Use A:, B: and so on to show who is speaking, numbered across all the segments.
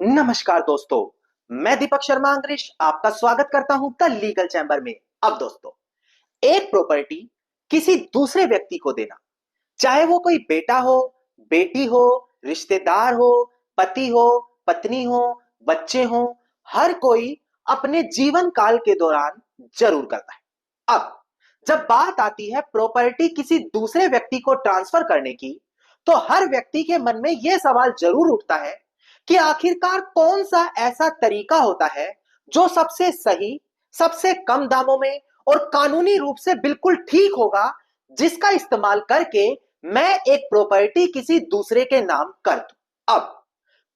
A: नमस्कार दोस्तों। मैं दीपक शर्मा अंग्रेज आपका स्वागत करता हूं द लीगल चैम्बर में। अब दोस्तों, एक प्रॉपर्टी किसी दूसरे व्यक्ति को देना, चाहे वो कोई बेटा हो, बेटी हो, रिश्तेदार हो, पति हो, पत्नी हो, बच्चे हो, हर कोई अपने जीवन काल के दौरान जरूर करता है। अब जब बात आती है प्रॉपर्टी किसी दूसरे व्यक्ति को ट्रांसफर करने की, तो हर व्यक्ति के मन में यह सवाल जरूर उठता है कि आखिरकार कौन सा ऐसा तरीका होता है जो सबसे सही, सबसे कम दामों में और कानूनी रूप से बिल्कुल ठीक होगा, जिसका इस्तेमाल करके मैं एक प्रॉपर्टी किसी दूसरे के नाम कर दूं। अब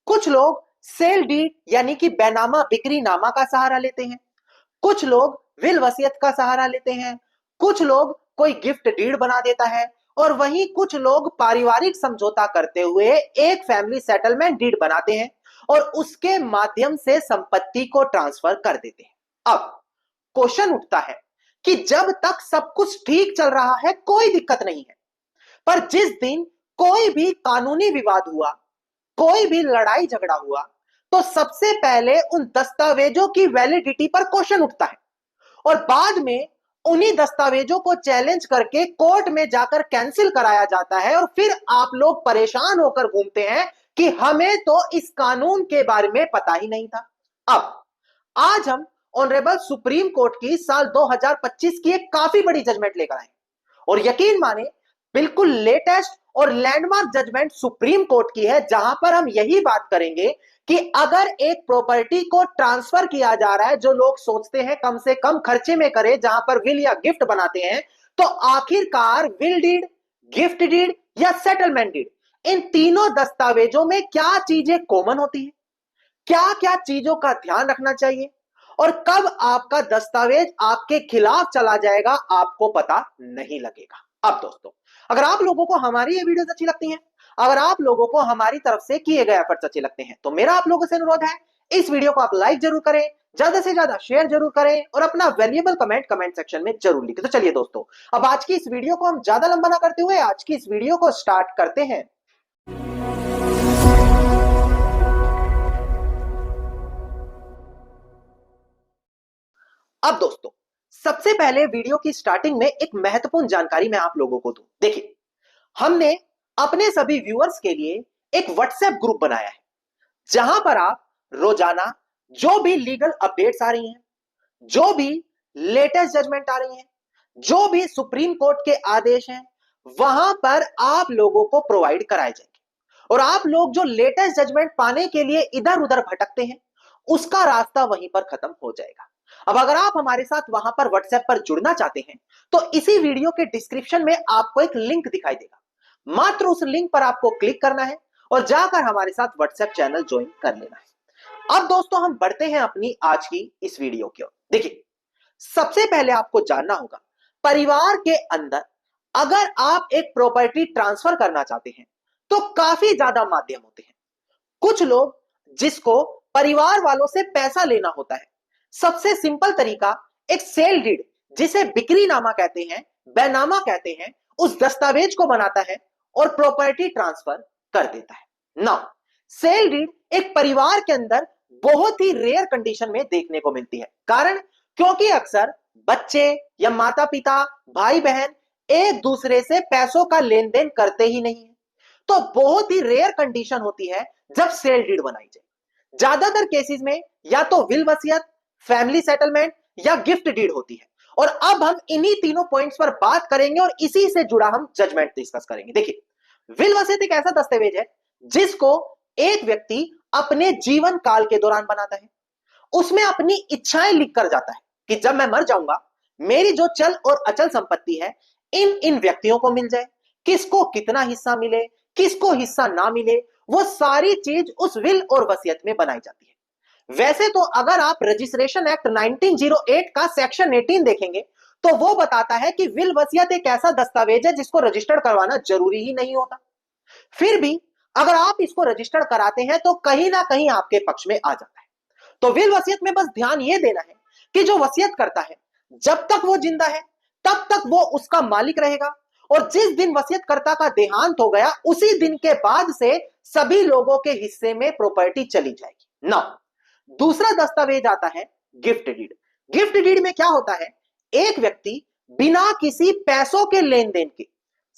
A: कुछ लोग सेल डीड यानी कि बैनामा बिक्रीनामा का सहारा लेते हैं, कुछ लोग विल वसीयत का सहारा लेते हैं, कुछ लोग कोई गिफ्ट डीड बना देता है और वहीं कुछ लोग पारिवारिक समझौता करते हुए एक फैमिली सेटलमेंट डीड बनाते हैं और उसके माध्यम से संपत्ति को ट्रांसफर कर देते हैं। अब क्वेश्चन उठता है कि जब तक सब कुछ ठीक चल रहा है कोई दिक्कत नहीं है, पर जिस दिन कोई भी कानूनी विवाद हुआ, कोई भी लड़ाई झगड़ा हुआ, तो सबसे पहले उन दस्तावेजों की वैलिडिटी पर क्वेश्चन उठता है और बाद में उन्हीं दस्तावेजों को चैलेंज करके कोर्ट में जाकर कैंसिल कराया जाता है और फिर आप लोग परेशान होकर घूमते हैं कि हमें तो इस कानून के बारे में पता ही नहीं था। अब आज हम ऑनरेबल सुप्रीम कोर्ट की साल 2025 की एक काफी बड़ी जजमेंट लेकर आए और यकीन माने बिल्कुल लेटेस्ट और लैंडमार्क जजमेंट सुप्रीम कोर्ट की है, जहां पर हम यही बात करेंगे कि अगर एक प्रॉपर्टी को ट्रांसफर किया जा रहा है, जो लोग सोचते हैं कम से कम खर्चे में करें, जहां पर विल या गिफ्ट बनाते हैं, तो आखिरकार विल डीड, गिफ्ट डीड या सेटलमेंट डीड, इन तीनों दस्तावेजों में क्या चीजें कॉमन होती है, क्या क्या चीजों का ध्यान रखना चाहिए और कब आपका दस्तावेज आपके खिलाफ चला जाएगा आपको पता नहीं लगेगा। अब दोस्तों, अगर आप लोगों को हमारी ये वीडियोस अच्छी लगती हैं, अगर आप लोगों को हमारी तरफ से किए गए एफर्ट्स अच्छे लगते हैं, तो मेरा आप लोगों से अनुरोध है, इस वीडियो को आप लाइक जरूर करें, ज्यादा से ज्यादा शेयर जरूर करें और अपना वैल्यूएबल कमेंट सेक्शन में जरूर लिखें। तो चलिए दोस्तों, अब आज की इस वीडियो को हम ज्यादा लंबा ना करते हुए आज की इस वीडियो को स्टार्ट करते हैं। अब दोस्तों, सबसे पहले वीडियो की स्टार्टिंग में एक महत्वपूर्ण जानकारी मैं आप लोगों को दूं। देखिए, हमने अपने सभी व्यूअर्स के लिए एक व्हाट्सएप ग्रुप बनाया है, जहां पर आप रोजाना जो भी लीगल अपडेट्स आ रही हैं, जो भी लेटेस्ट जजमेंट आ रही हैं, जो भी सुप्रीम कोर्ट के आदेश हैं, वहां पर आप लोगों को प्रोवाइड कराए जाएंगे और आप लोग जो लेटेस्ट जजमेंट पाने के लिए इधर उधर भटकते हैं, उसका रास्ता वहीं पर खत्म हो जाएगा। अब अगर आप हमारे साथ वहां पर व्हाट्सएप पर जुड़ना चाहते हैं, तो इसी वीडियो के डिस्क्रिप्शन में आपको एक लिंक दिखाई देगा, मात्र उस लिंक पर आपको क्लिक करना है और जाकर हमारे साथ व्हाट्सएप चैनल ज्वाइन कर लेना है। अब दोस्तों, हम बढ़ते हैं अपनी आज की इस वीडियो की ओर। देखिए, सबसे पहले आपको जानना होगा, परिवार के अंदर अगर आप एक प्रॉपर्टी ट्रांसफर करना चाहते हैं तो काफी ज्यादा माध्यम होते हैं। कुछ लोग जिसको परिवार वालों से पैसा लेना होता है, सबसे सिंपल तरीका एक सेल डीड, जिसे बिक्रीनामा कहते हैं, बैनामा कहते हैं, उस दस्तावेज को बनाता है और प्रॉपर्टी ट्रांसफर कर देता है। नाउ सेल डीड एक परिवार के अंदर बहुत ही रेयर कंडीशन में देखने को मिलती है। कारण, क्योंकि अक्सर बच्चे या माता पिता, भाई बहन एक दूसरे से पैसों का लेन देन करते ही नहीं है, तो बहुत ही रेयर कंडीशन होती है जब सेल डीड बनाई जाए। ज्यादातर केसेस में या तो विल वसीयत, फैमिली सेटलमेंट या गिफ्ट डीड होती है और अब हम इन्हीं तीनों पॉइंट्स पर बात करेंगे और इसी से जुड़ा हम जजमेंट डिस्कस करेंगे। देखिए, विल वसीयत एक ऐसा दस्तावेज है जिसको एक व्यक्ति अपने जीवन काल के दौरान बनाता है। उसमें अपनी इच्छाएं लिख कर जाता है कि जब मैं मर जाऊंगा, मेरी जो चल और अचल संपत्ति है इन इन व्यक्तियों को मिल जाए, किसको कितना हिस्सा मिले, किसको हिस्सा ना मिले, वो सारी चीज उस विल और वसीयत में बनाई जाती है। वैसे तो अगर आप रजिस्ट्रेशन एक्ट 1908 का सेक्शन 18 देखेंगे, तो वो बताता है कि विल वसीयत एक ऐसा दस्तावेज है जिसको रजिस्टर्ड करवाना जरूरी ही नहीं होता। फिर भी अगर आप इसको रजिस्टर्ड कराते हैं तो कहीं ना कहीं आपके पक्ष में आ जाता है। तो विल वसीयत में बस ध्यान यह देना है कि जो वसीयत करता है, जब तक वो जिंदा है तब तक वो उसका मालिक रहेगा और जिस दिन वसीयतकर्ता का देहांत हो गया, उसी दिन के बाद से सभी लोगों के हिस्से में प्रॉपर्टी चली जाएगी। नाउ दूसरा दस्तावेज आता है गिफ्ट डीड। गिफ्ट डीड में क्या होता है, एक व्यक्ति बिना किसी पैसों के लेन देन के,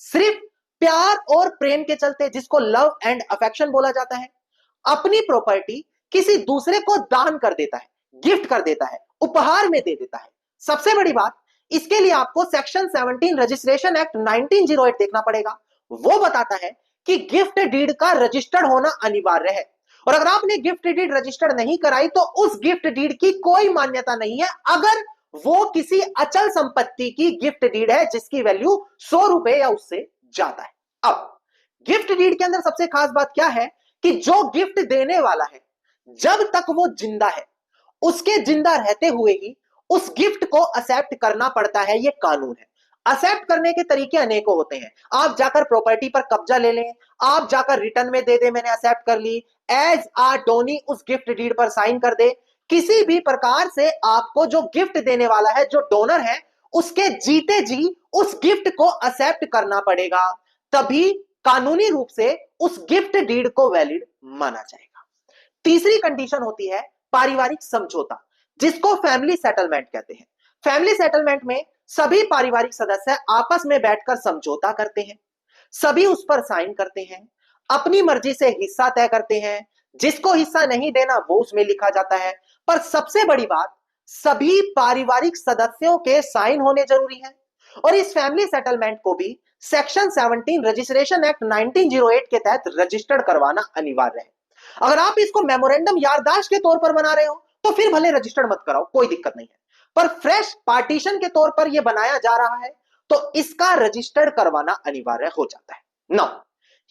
A: सिर्फ प्यार और प्रेम के चलते, जिसको लव एंड अफेक्शन बोला जाता है, अपनी प्रॉपर्टी किसी दूसरे को दान कर देता है, गिफ्ट कर देता है, उपहार में दे देता है। सबसे बड़ी बात, इसके लिए आपको सेक्शन 17 रजिस्ट्रेशन एक्ट 1908 देखना पड़ेगा। वो बताता है कि गिफ्ट डीड का रजिस्टर्ड होना अनिवार्य है, और अगर आपने गिफ्ट डीड रजिस्टर्ड नहीं कराई तो उस गिफ्ट डीड की कोई मान्यता नहीं है, अगर वो किसी अचल संपत्ति की गिफ्ट डीड है जिसकी वैल्यू 100 रुपए या उससे ज्यादा है। अब गिफ्ट डीड के अंदर सबसे खास बात क्या है कि जो गिफ्ट देने वाला है, जब तक वो जिंदा है, उसके जिंदा रहते हुए ही उस गिफ्ट को एक्सेप्ट करना पड़ता है। ये कानून है। एक्सेप्ट करने के तरीके अनेकों होते हैं। आप जाकर प्रॉपर्टी पर कब्जा ले लें, आप जाकर रिटर्न में दे दे मैंने एक्सेप्ट कर ली, एज आ डोनी उस गिफ्ट डीड पर साइन कर दे। किसी भी प्रकार से आपको जो गिफ्ट देने वाला है, जो डोनर है, उसके जीते जी उस गिफ्ट को एक्सेप्ट करना पड़ेगा, तभी कानूनी रूप से उस गिफ्ट डीड को वैलिड माना जाएगा। तीसरी कंडीशन होती है पारिवारिक समझौता, जिसको फैमिली सेटलमेंट कहते हैं। फैमिली सेटलमेंट में सभी पारिवारिक सदस्य आपस में बैठकर समझौता करते हैं, सभी उस पर साइन करते हैं, अपनी मर्जी से हिस्सा तय करते हैं, जिसको हिस्सा नहीं देना वो उसमें लिखा जाता है। पर सबसे बड़ी बात, सभी पारिवारिक सदस्यों के साइन होने जरूरी है, और इस फैमिली सेटलमेंट को भी सेक्शन 17 रजिस्ट्रेशन एक्ट 1908 के तहत रजिस्टर्ड करवाना अनिवार्य है। अगर आप इसको मेमोरेंडम याददाश्त के तौर पर बना रहे हो तो फिर भले रजिस्टर्ड मत कराओ, कोई दिक्कत नहीं है, पर फ्रेश पार्टीशन के तौर पर यह बनाया जा रहा है तो इसका रजिस्टर्ड करवाना अनिवार्य हो जाता है। नौ,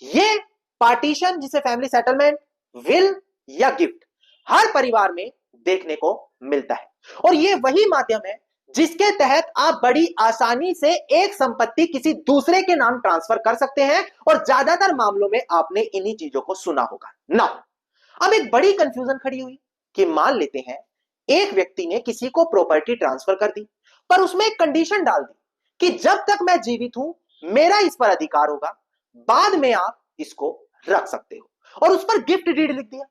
A: ये पार्टीशन, जिसे फैमिली सेटलमेंट, विल या गिफ्ट, हर परिवार में देखने को मिलता है, और यह वही माध्यम है जिसके तहत आप बड़ी आसानी से एक संपत्ति किसी दूसरे के नाम ट्रांसफर कर सकते हैं, और ज्यादातर मामलों में आपने इन्हीं चीजों को सुना होगा। नौ, अब एक बड़ी कंफ्यूजन खड़ी हुई कि मान लेते हैं एक व्यक्ति ने किसी को प्रॉपर्टी ट्रांसफर कर दी, पर उसमें एक कंडीशन डाल दी कि जब तक मैं जीवित हूं मेरा इस पर अधिकार होगा, बाद में आप इसको रख सकते हो, और उस पर गिफ्ट डीड लिख दिया।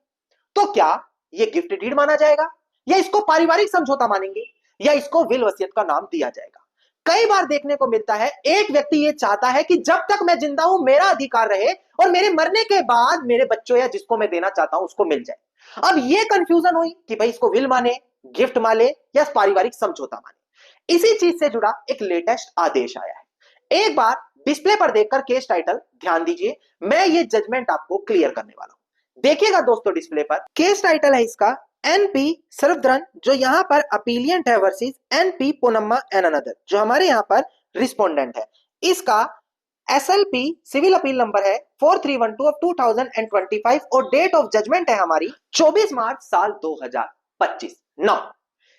A: तो क्या यह गिफ्ट डीड माना जाएगा, या इसको पारिवारिक समझौता मानेंगे, या इसको विल वसीयत का नाम दिया जाएगा? कई बार देखने को मिलता है एक व्यक्ति ये चाहता है कि जब तक मैं जिंदा हूं मेरा अधिकार रहे, और मेरे मरने के बाद मेरे बच्चों या जिसको मैं देना चाहता हूं उसको मिल जाए। अब ये कंफ्यूजन हुई कि भाई इसको विल माने, गिफ्ट माने, या पारिवारिक समझौता माने। इसी चीज से जुड़ा एक लेटेस्ट आदेश आया है। एक बार डिस्प्ले पर देखकर केस टाइटल ध्यान दीजिए, मैं ये जजमेंट आपको क्लियर करने वाला हूं। देखिएगा दोस्तों, डिस्प्ले पर केस टाइटल है इसका एनपी सर्वधरन, जो यहां पर अपीलियंट है, वर्सेस एनपी पोनम्मा एंड अनदर, जो हमारे यहां पर रिस्पोंडेंट है। इसका एसएलपी सिविल अपील नंबर है 4312 ऑफ 2025, और डेट ऑफ जजमेंट है हमारी 24 मार्च साल 2025। नौ,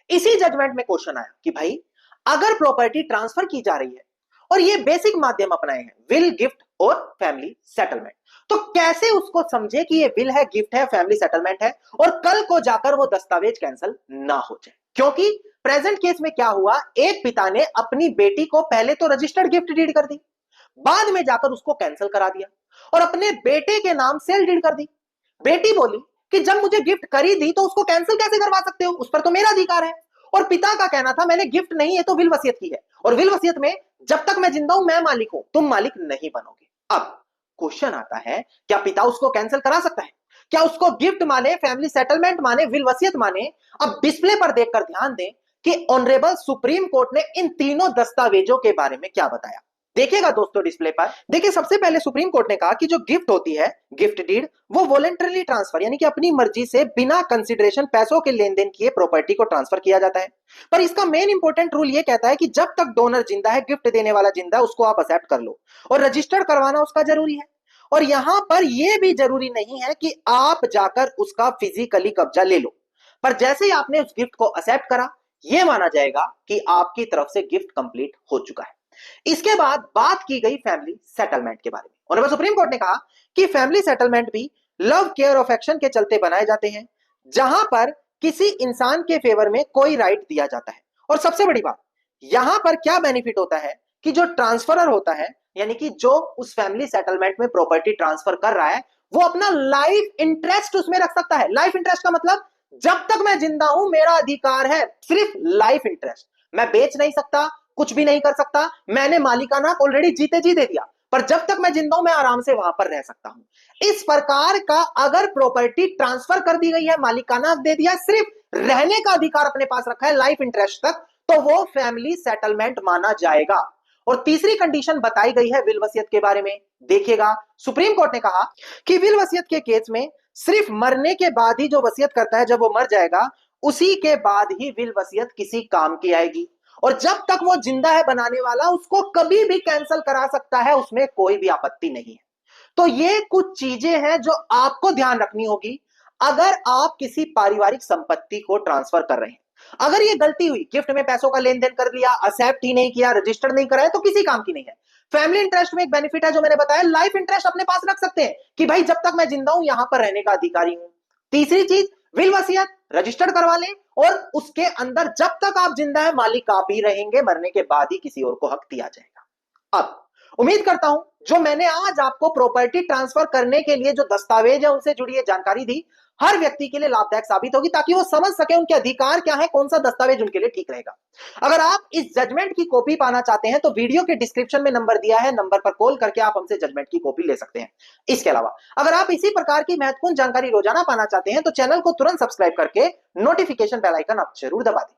A: इसी जजमेंट में क्वेश्चन आया कि भाई अगर प्रॉपर्टी ट्रांसफर की जा रही है और ये बेसिक माध्यम अपनाए हैं, विल, गिफ्ट और फैमिली सेटलमेंट, तो कैसे उसको समझे कि ये विल है, गिफ्ट है, फैमिली सेटलमेंट है, और कल को जाकर वो दस्तावेज कैंसिल ना हो जाए। क्योंकि प्रेजेंट केस में क्या हुआ, एक पिता ने अपनी बेटी को पहले तो रजिस्टर्ड गिफ्ट डीड कर दी, बाद में जाकर उसको कैंसिल करा दिया, और अपने बेटे के नाम सेल डीड कर दी। बेटी बोली कि जब मुझे गिफ्ट कर ही दी तो उसको कैंसिल कैसे करवा सकते हो, उस पर तो मेरा अधिकार है। और पिता का कहना था मैंने गिफ्ट नहीं है तो विल वसीयत की है, और विल वसीयत में जब तक मैं जिंदा हूं मैं मालिक हूं, तुम मालिक नहीं बनोगे। अब क्वेश्चन आता है, क्या पिता उसको कैंसिल करा सकता है? क्या उसको गिफ्ट माने, फैमिली सेटलमेंट माने, विल वसीयत माने? अब डिस्प्ले पर देखकर ध्यान दें कि ऑनरेबल सुप्रीम कोर्ट ने इन तीनों दस्तावेजों के बारे में क्या बताया। देखिएगा दोस्तों डिस्प्ले पर, देखिए सबसे पहले सुप्रीम कोर्ट ने कहा कि जो गिफ्ट होती है, गिफ्ट डीड, वो वॉलंटरली ट्रांसफर, यानी कि अपनी मर्जी से बिना कंसिडरेशन पैसों के लेन देन किए प्रॉपर्टी को ट्रांसफर किया जाता है। पर इसका मेन इंपॉर्टेंट रूल ये कहता है कि जब तक डोनर जिंदा है, गिफ्ट देने वाला जिंदा है, उसको आप एक्सेप्ट कर लो, और रजिस्टर्ड करवाना उसका जरूरी है। और यहां पर यह भी जरूरी नहीं है कि आप जाकर उसका फिजिकली कब्जा ले लो, पर जैसे ही आपने उस गिफ्ट को एक्सेप्ट करा, यह माना जाएगा कि आपकी तरफ से गिफ्ट कंप्लीट हो चुका है। इसके बाद बात की गई फैमिली सेटलमेंट के बारे में, और सुप्रीम कोर्ट ने कहा कि फैमिली सेटलमेंट भी लव, केयर, अफेक्शन के चलते बनाए जाते हैं, जहां पर किसी इंसान के फेवर में कोई राइट दिया जाता है। और सबसे बड़ी बात, यहां पर क्या बेनिफिट होता है कि जो ट्रांसफरर होता है यानी कि जो उस फैमिली सेटलमेंट में प्रॉपर्टी ट्रांसफर कर रहा है वो अपना लाइफ इंटरेस्ट उसमें रख सकता है। लाइफ इंटरेस्ट का मतलब जब तक मैं जिंदा हूं मेरा अधिकार है सिर्फ लाइफ इंटरेस्ट। मैं बेच नहीं सकता, कुछ भी नहीं कर सकता, मैंने मालिकाना ऑलरेडी जीते जी दे दिया, पर जब तक मैं जिंदा हूं मैं आराम से वहां पर रह सकता हूं। इस प्रकार का अगर प्रॉपर्टी ट्रांसफर कर दी गई है, मालिकाना दे दिया, सिर्फ रहने का अधिकार अपने पास रखा है लाइफ इंटरेस्ट तक, तो वो फैमिली सेटलमेंट माना जाएगा। और तीसरी कंडीशन बताई गई है विल वसीयत के बारे में। देखिएगा, सुप्रीम कोर्ट ने कहा कि विल वसीयत के केस में सिर्फ मरने के बाद ही जो वसीयत करता है, जब वो मर जाएगा उसी के बाद ही विल वसीयत किसी काम की आएगी, और जब तक वो जिंदा है बनाने वाला उसको कभी भी कैंसिल करा सकता है, उसमें कोई भी आपत्ति नहीं है। तो ये कुछ चीजें हैं जो आपको ध्यान रखनी होगी अगर आप किसी पारिवारिक संपत्ति को ट्रांसफर कर रहे हैं। अगर ये गलती हुई, गिफ्ट में पैसों का लेन देन कर लिया, एक्सेप्ट ही नहीं किया, रजिस्टर्ड नहीं कराया, तो किसी काम की नहीं है। फैमिली इंटरेस्ट में एक बेनिफिट है जो मैंने बताया, लाइफ इंटरेस्ट अपने पास रख सकते हैं कि भाई जब तक मैं जिंदा हूं यहां पर रहने का अधिकारी हूं। तीसरी चीज, विल वसीयत रजिस्टर्ड करवा लें और उसके अंदर जब तक आप जिंदा है मालिक आप ही रहेंगे, मरने के बाद ही किसी और को हक दिया जाएगा। अब उम्मीद करता हूं जो मैंने आज आपको प्रॉपर्टी ट्रांसफर करने के लिए जो दस्तावेज है उनसे जुड़ी जानकारी दी, हर व्यक्ति के लिए लाभदायक साबित होगी, ताकि वो समझ सके उनके अधिकार क्या है, कौन सा दस्तावेज उनके लिए ठीक रहेगा। अगर आप इस जजमेंट की कॉपी पाना चाहते हैं तो वीडियो के डिस्क्रिप्शन में नंबर दिया है, नंबर पर कॉल करके आप हमसे जजमेंट की कॉपी ले सकते हैं। इसके अलावा अगर आप इसी प्रकार की महत्वपूर्ण जानकारी रोजाना पाना चाहते हैं तो चैनल को तुरंत सब्सक्राइब करके नोटिफिकेशन बेल आइकन आप जरूर दबा दें।